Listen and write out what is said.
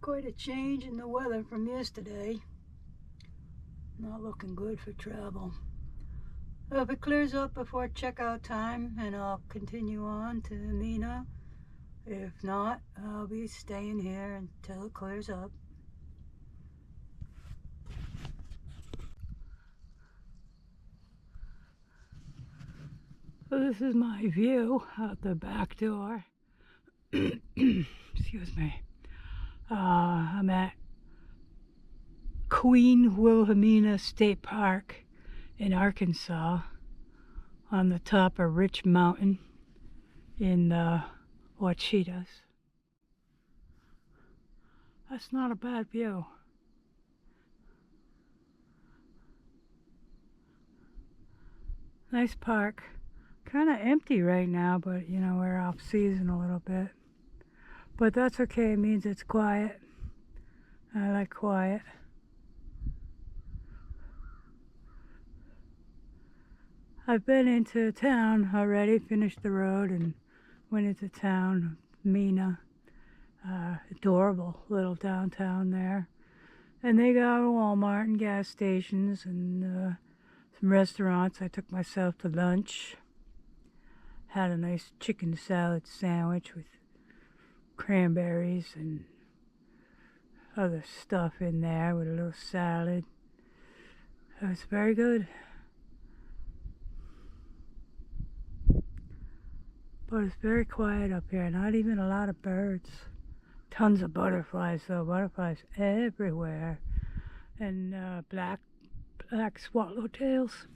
Quite a change in the weather from yesterday. Not looking good for travel. If it clears up before checkout time, and I'll continue on to Wilhelmina. If not, I'll be staying here until it clears up. So this is my view out the back door. Excuse me. I'm at Queen Wilhelmina State Park in Arkansas on the top of Rich Mountain in Ouachitas. That's not a bad view. Nice park. Kind of empty right now, but you know, we're off season a little bit. But that's okay, it means it's quiet. I like quiet. I've been into town already, finished the road and went into town, Mina. Adorable little downtown there. And they got a Walmart and gas stations and some restaurants. I took myself to lunch. Had a nice chicken salad sandwich with cranberries and other stuff in there with a little salad. It was very good. But it's very quiet up here, not even a lot of birds. Tons of butterflies though, butterflies everywhere. And black swallowtails.